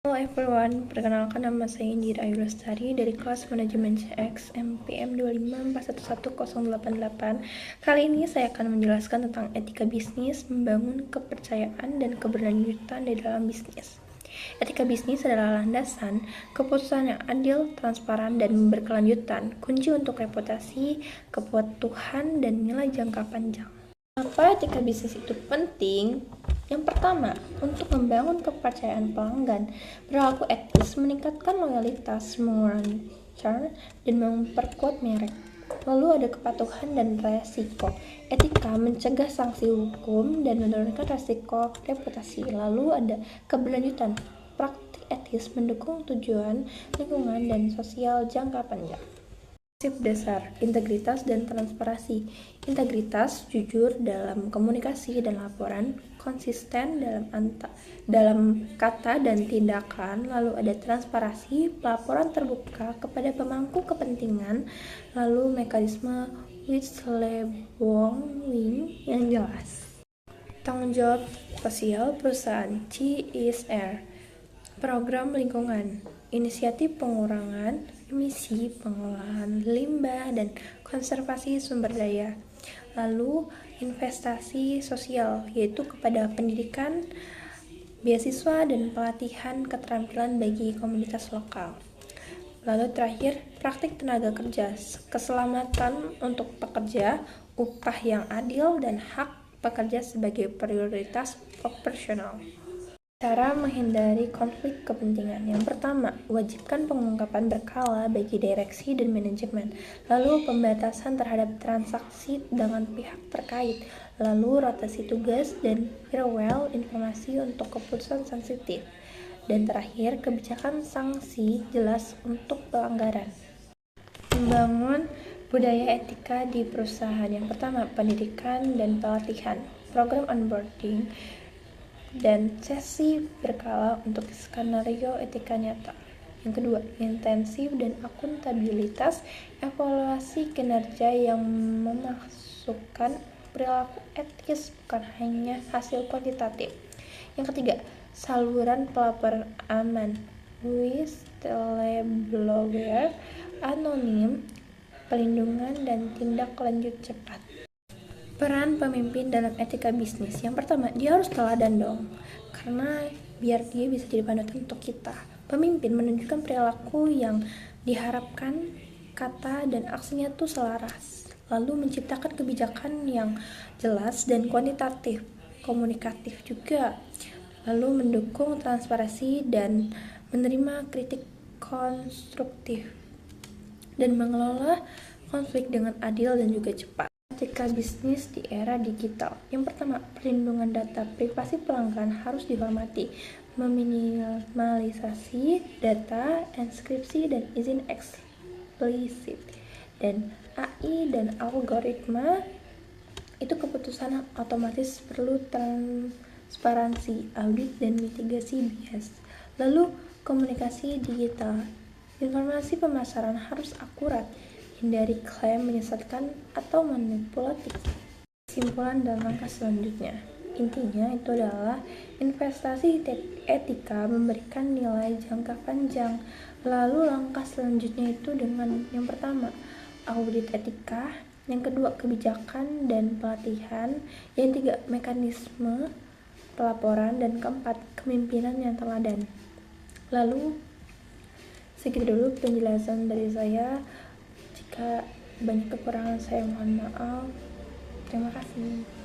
Hello everyone, perkenalkan nama saya Indira Ayu Lestari dari kelas Manajemen CX MPM 2511088. Kali ini saya akan menjelaskan tentang etika bisnis, membangun kepercayaan dan keberlanjutan di dalam bisnis. Etika bisnis adalah landasan keputusan yang adil, transparan, dan berkelanjutan, kunci untuk reputasi, kepatuhan, dan nilai jangka panjang. Kenapa etika bisnis itu penting? Yang pertama, untuk membangun kepercayaan pelanggan, perilaku etis meningkatkan loyalitas, mengurangi churn, dan memperkuat merek. Lalu ada kepatuhan dan resiko. Etika mencegah sanksi hukum dan menurunkan resiko reputasi. Lalu ada keberlanjutan. Praktik etis mendukung tujuan lingkungan dan sosial jangka panjang. Prinsip dasar, integritas dan transparansi. Integritas, jujur dalam komunikasi dan laporan, konsisten dalam kata dan tindakan, lalu ada transparansi, pelaporan terbuka kepada pemangku kepentingan, lalu mekanisme whistleblowing yang jelas. Tanggung jawab sosial perusahaan CSR, program lingkungan, inisiatif pengurangan emisi, pengolahan limbah, dan konservasi sumber daya. Lalu investasi sosial, yaitu kepada pendidikan, beasiswa, dan pelatihan keterampilan bagi komunitas lokal. Lalu terakhir, praktik tenaga kerja, keselamatan untuk pekerja, upah yang adil, dan hak pekerja sebagai prioritas operasional. Cara menghindari konflik kepentingan. Yang pertama, wajibkan pengungkapan berkala bagi direksi dan manajemen. Lalu pembatasan terhadap transaksi dengan pihak terkait. Lalu rotasi tugas dan firewall informasi untuk keputusan sensitif. Dan terakhir, kebijakan sanksi jelas untuk pelanggaran. Membangun budaya etika di perusahaan. Yang pertama, pendidikan dan pelatihan, program onboarding, dan sesi berkala untuk skenario etika nyata. Yang kedua, intensif dan akuntabilitas, evaluasi kinerja yang memasukkan perilaku etis bukan hanya hasil kuantitatif. Yang ketiga, saluran pelaporan aman, whistleblower anonim, pelindungan dan tindak lanjut cepat. Peran pemimpin dalam etika bisnis. Yang pertama, dia harus teladan dong, karena biar dia bisa jadi panutan untuk kita. Pemimpin menunjukkan perilaku yang diharapkan, kata dan aksinya tuh selaras. Lalu menciptakan kebijakan yang jelas dan kuantitatif, komunikatif juga. Lalu mendukung transparansi dan menerima kritik konstruktif, dan mengelola konflik dengan adil dan juga cepat. Etika bisnis di era digital. Yang pertama, perlindungan data privasi pelanggan harus dihormati, meminimalisasi data, enkripsi dan izin eksplisit. Dan AI dan algoritma itu keputusan otomatis perlu transparansi, audit dan mitigasi bias. Lalu komunikasi digital. Informasi pemasaran harus akurat, hindari klaim menyesatkan atau manipulatif. Kesimpulan dan langkah selanjutnya. Intinya itu adalah investasi etika memberikan nilai jangka panjang. Lalu langkah selanjutnya itu dengan yang pertama, audit etika, yang kedua kebijakan dan pelatihan, yang ketiga mekanisme pelaporan, dan keempat kepemimpinan yang teladan. Lalu segitu dulu penjelasan dari saya. Jika banyak kekurangan saya mohon maaf. Terima kasih.